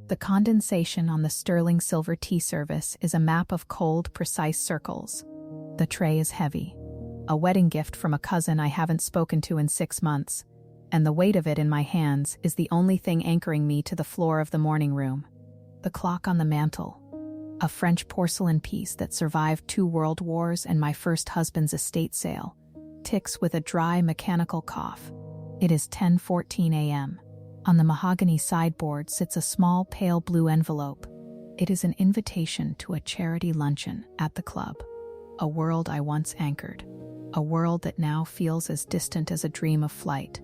The condensation on the sterling silver tea service is a map of cold, precise circles. The tray is heavy, a wedding gift from a cousin I haven't spoken to in 6 months, and the weight of it in my hands is the only thing anchoring me to the floor of the morning room. The clock on the mantel, a French porcelain piece that survived 2 world wars and my first husband's estate sale, ticks with a dry, mechanical cough. It is 10:14 a.m. On the mahogany sideboard sits a small, pale blue envelope. It is an invitation to a charity luncheon at the club. A world I once anchored. A world that now feels as distant as a dream of flight.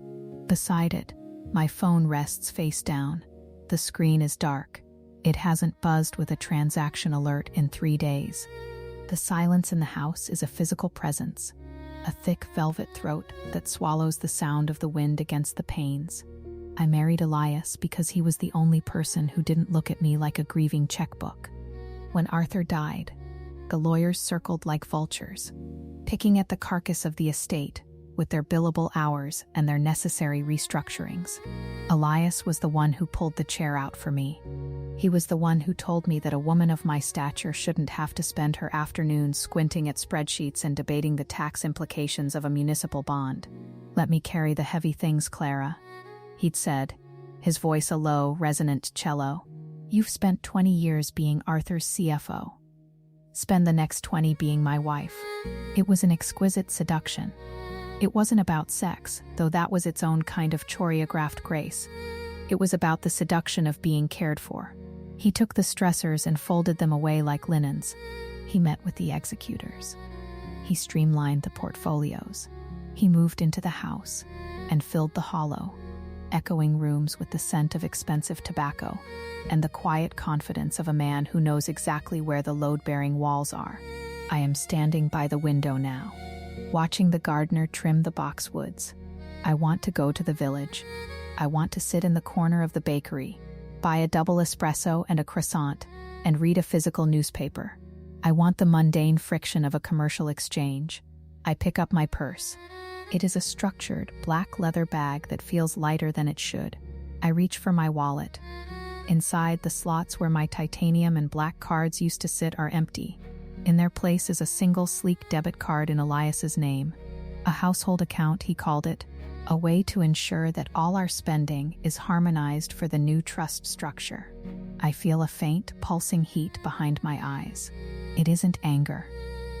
Beside it, my phone rests face down. The screen is dark. It hasn't buzzed with a transaction alert in 3 days. The silence in the house is a physical presence, a thick velvet throat that swallows the sound of the wind against the panes. I married Elias because he was the only person who didn't look at me like a grieving checkbook. When Arthur died, the lawyers circled like vultures, picking at the carcass of the estate with their billable hours and their necessary restructurings. Elias was the one who pulled the chair out for me. He was the one who told me that a woman of my stature shouldn't have to spend her afternoons squinting at spreadsheets and debating the tax implications of a municipal bond. "Let me carry the heavy things, Clara," he'd said, his voice a low, resonant cello. "You've spent 20 years being Arthur's CFO. Spend the next 20 being my wife." It was an exquisite seduction. It wasn't about sex, though that was its own kind of choreographed grace. It was about the seduction of being cared for. He took the stressors and folded them away like linens. He met with the executors. He streamlined the portfolios. He moved into the house and filled the hollow, echoing rooms with the scent of expensive tobacco and the quiet confidence of a man who knows exactly where the load-bearing walls are. I am standing by the window now, watching the gardener trim the boxwoods. I want to go to the village. I want to sit in the corner of the bakery, buy a double espresso and a croissant, and read a physical newspaper. I want the mundane friction of a commercial exchange. I pick up my purse. It is a structured, black leather bag that feels lighter than it should. I reach for my wallet. Inside, the slots where my titanium and black cards used to sit are empty. In their place is a single sleek debit card in Elias's name. A household account, he called it, a way to ensure that all our spending is harmonized for the new trust structure. I feel a faint, pulsing heat behind my eyes. It isn't anger.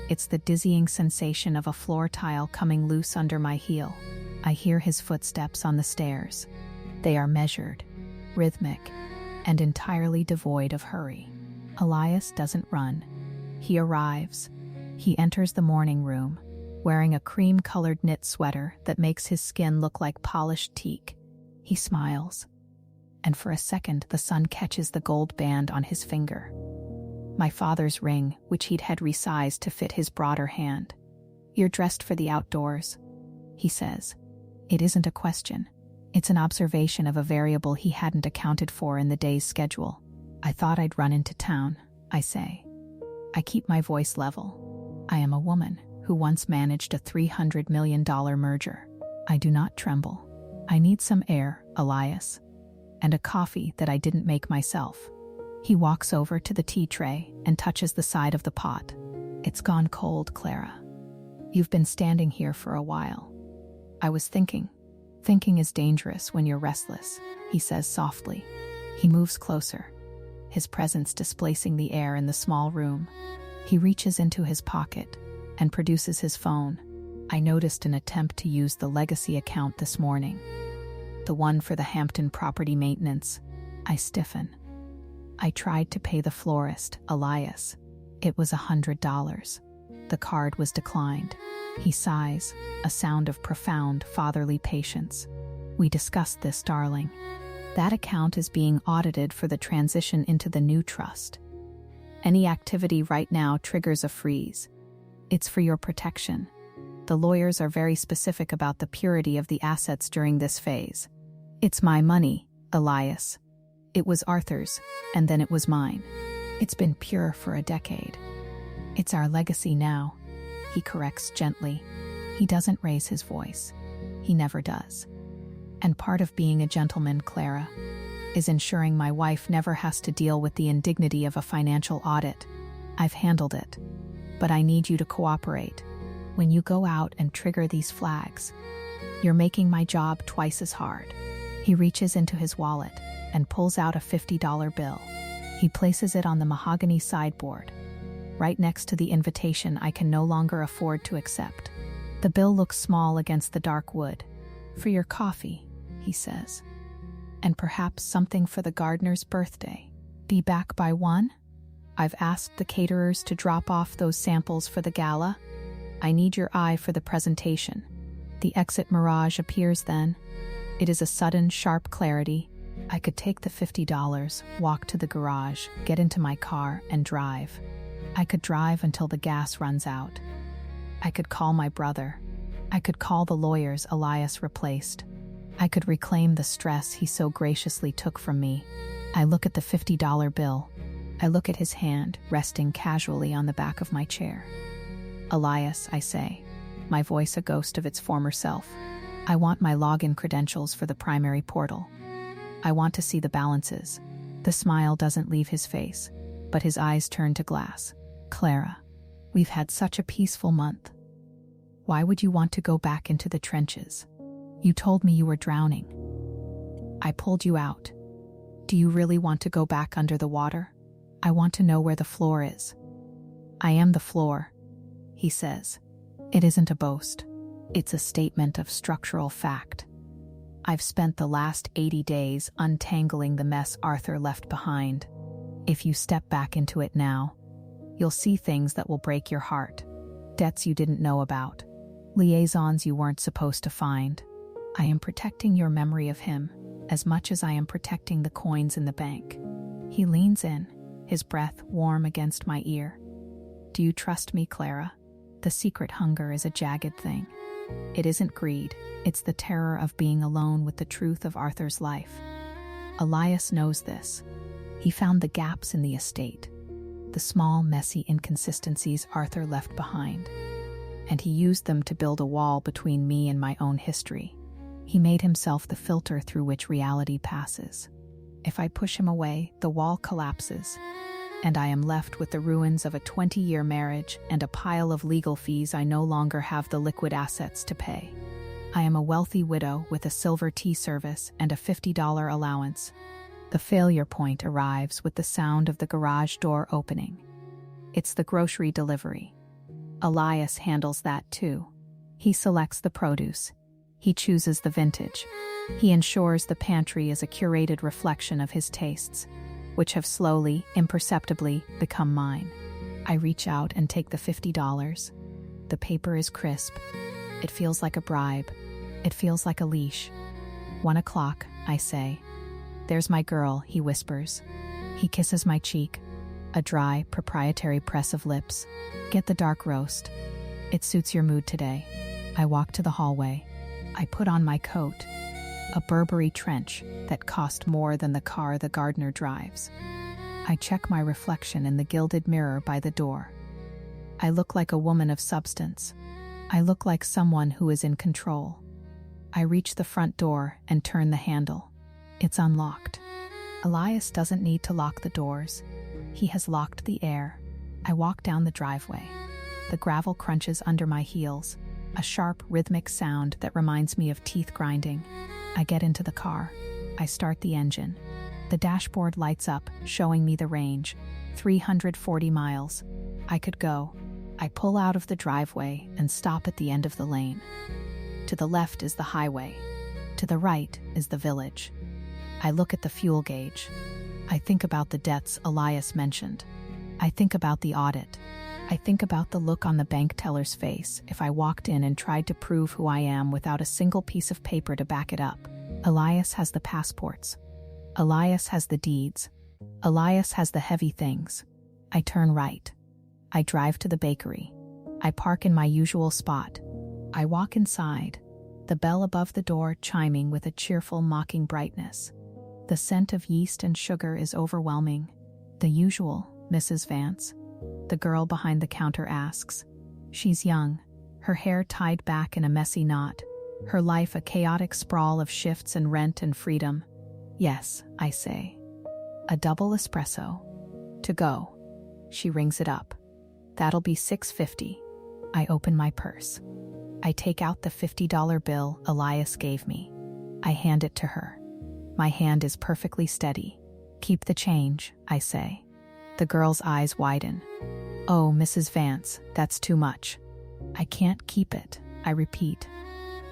It's the dizzying sensation of a floor tile coming loose under my heel. I hear his footsteps on the stairs. They are measured, rhythmic, and entirely devoid of hurry. Elias doesn't run. He arrives. He enters the morning room, wearing a cream-colored knit sweater that makes his skin look like polished teak. He smiles, and for a second the sun catches the gold band on his finger. My father's ring, which he'd had resized to fit his broader hand. "You're dressed for the outdoors," he says. It isn't a question. It's an observation of a variable he hadn't accounted for in the day's schedule. "I thought I'd run into town," I say. I keep my voice level. I am a woman who once managed a $300 million merger. I do not tremble. I need some air, Elias, and a coffee that I didn't make myself. He walks over to the tea tray and touches the side of the pot. "It's gone cold, Clara. You've been standing here for a while." "I was thinking. Thinking is dangerous when you're restless," he says softly. He moves closer, his presence displacing the air in the small room. He reaches into his pocket and produces his phone. I noticed an attempt to use the legacy account this morning. The one for the Hampton property maintenance. I stiffen. I tried to pay the florist, Elias. It was $100. The card was declined. He sighs, a sound of profound fatherly patience. "We discussed this, darling. That account is being audited for the transition into the new trust. Any activity right now triggers a freeze. It's for your protection. The lawyers are very specific about the purity of the assets during this phase. It's my money, Elias. It was Arthur's, and then it was mine. It's been pure for a decade. It's our legacy now," he corrects gently. He doesn't raise his voice. He never does. "And part of being a gentleman, Clara, is ensuring my wife never has to deal with the indignity of a financial audit. I've handled it, but I need you to cooperate. When you go out and trigger these flags, you're making my job twice as hard. He reaches into his wallet and pulls out a $50 bill. He places it on the mahogany sideboard, right next to the invitation I can no longer afford to accept. The bill looks small against the dark wood. "For your coffee," he says. "And perhaps something for the gardener's birthday. Be back by 1? I've asked the caterers to drop off those samples for the gala. I need your eye for the presentation." The exit mirage appears then. It is a sudden, sharp clarity. I could take the $50, walk to the garage, get into my car, and drive. I could drive until the gas runs out. I could call my brother. I could call the lawyers Elias replaced. I could reclaim the stress he so graciously took from me. I look at the $50 bill. I look at his hand resting casually on the back of my chair. "Elias," I say, my voice a ghost of its former self. "I want my login credentials for the primary portal. I want to see the balances." The smile doesn't leave his face, but his eyes turn to glass. "Clara, we've had such a peaceful month. Why would you want to go back into the trenches? You told me you were drowning. I pulled you out. Do you really want to go back under the water? I want to know where the floor is." "I am the floor," he says. It isn't a boast. It's a statement of structural fact. I've spent the last 80 days untangling the mess Arthur left behind. If you step back into it now, you'll see things that will break your heart. Debts you didn't know about. Liaisons you weren't supposed to find. I am protecting your memory of him as much as I am protecting the coins in the bank. He leans in, his breath warm against my ear. "Do you trust me, Clara? The secret hunger is a jagged thing. It isn't greed, it's the terror of being alone with the truth of Arthur's life. Elias knows this. He found the gaps in the estate, the small, messy inconsistencies Arthur left behind, and he used them to build a wall between me and my own history. He made himself the filter through which reality passes. If I push him away, the wall collapses, and I am left with the ruins of a 20-year marriage and a pile of legal fees I no longer have the liquid assets to pay. I am a wealthy widow with a silver tea service and a $50 allowance. The failure point arrives with the sound of the garage door opening. It's the grocery delivery. Elias handles that too. He selects the produce. He chooses the vintage. He ensures the pantry is a curated reflection of his tastes, which have slowly, imperceptibly become mine. I reach out and take the $50. The paper is crisp. It feels like a bribe. It feels like a leash. 1 o'clock, I say. "There's my girl," he whispers. He kisses my cheek, a dry, proprietary press of lips. "Get the dark roast. It suits your mood today." I walk to the hallway. I put on my coat, a Burberry trench that cost more than the car the gardener drives. I check my reflection in the gilded mirror by the door. I look like a woman of substance. I look like someone who is in control. I reach the front door and turn the handle. It's unlocked. Elias doesn't need to lock the doors. He has locked the air. I walk down the driveway. The gravel crunches under my heels, a sharp, rhythmic sound that reminds me of teeth grinding. I get into the car. I start the engine. The dashboard lights up, showing me the range. 340 miles. I could go. I pull out of the driveway and stop at the end of the lane. To the left is the highway. To the right is the village. I look at the fuel gauge. I think about the debts Elias mentioned. I think about the audit. I think about the look on the bank teller's face if I walked in and tried to prove who I am without a single piece of paper to back it up. Elias has the passports. Elias has the deeds. Elias has the heavy things. I turn right. I drive to the bakery. I park in my usual spot. I walk inside, the bell above the door chiming with a cheerful, mocking brightness. The scent of yeast and sugar is overwhelming. "The usual, Mrs. Vance?" the girl behind the counter asks. She's young, her hair tied back in a messy knot, her life a chaotic sprawl of shifts and rent and freedom. Yes, I say. A double espresso. To go. She rings it up. That'll be $6.50. I open my purse. I take out the $50 bill Elias gave me. I hand it to her. My hand is perfectly steady. Keep the change, I say. The girl's eyes widen. Oh, Mrs. Vance, that's too much. I can't keep it, I repeat.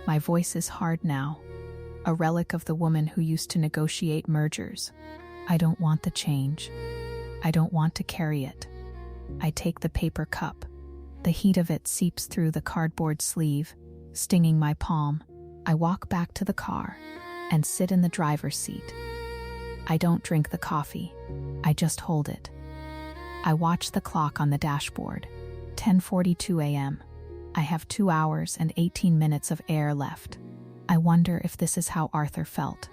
My voice is hard now, a relic of the woman who used to negotiate mergers. I don't want the change. I don't want to carry it. I take the paper cup. The heat of it seeps through the cardboard sleeve, stinging my palm. I walk back to the car and sit in the driver's seat. I don't drink the coffee. I just hold it. I watch the clock on the dashboard. 10:42 a.m. I have 2 hours and 18 minutes of air left. I wonder if this is how Arthur felt,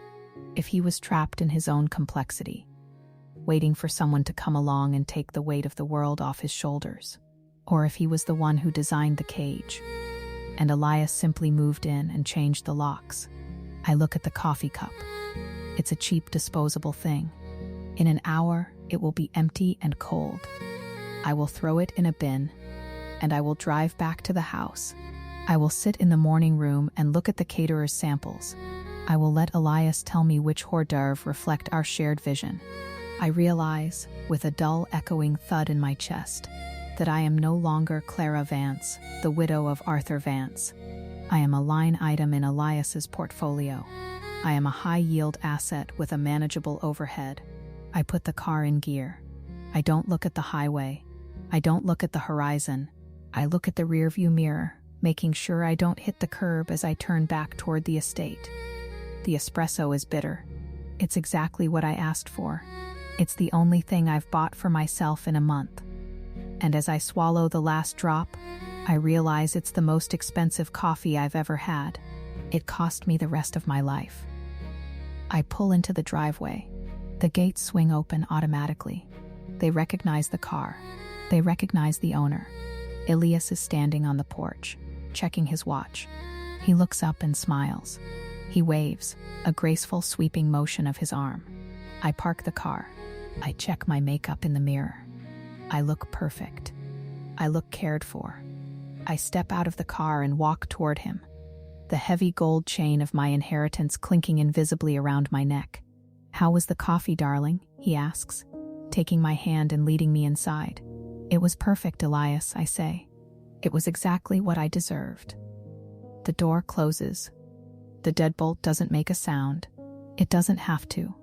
if he was trapped in his own complexity, waiting for someone to come along and take the weight of the world off his shoulders, or if he was the one who designed the cage, and Elias simply moved in and changed the locks. I look at the coffee cup. It's a cheap, disposable thing. In an hour, it will be empty and cold. I will throw it in a bin, and I will drive back to the house. I will sit in the morning room and look at the caterer's samples. I will let Elias tell me which hors d'oeuvre reflect our shared vision. I realize, with a dull echoing thud in my chest, that I am no longer Clara Vance, the widow of Arthur Vance. I am a line item in Elias's portfolio. I am a high-yield asset with a manageable overhead. I put the car in gear. I don't look at the highway. I don't look at the horizon. I look at the rearview mirror, making sure I don't hit the curb as I turn back toward the estate. The espresso is bitter. It's exactly what I asked for. It's the only thing I've bought for myself in a month. And as I swallow the last drop, I realize it's the most expensive coffee I've ever had. It cost me the rest of my life. I pull into the driveway. The gates swing open automatically. They recognize the car. They recognize the owner. Elias is standing on the porch, checking his watch. He looks up and smiles. He waves, a graceful sweeping motion of his arm. I park the car. I check my makeup in the mirror. I look perfect. I look cared for. I step out of the car and walk toward him, the heavy gold chain of my inheritance clinking invisibly around my neck. "How was the coffee, darling?" he asks, taking my hand and leading me inside. "It was perfect, Elias," I say. "It was exactly what I deserved." The door closes. The deadbolt doesn't make a sound. It doesn't have to.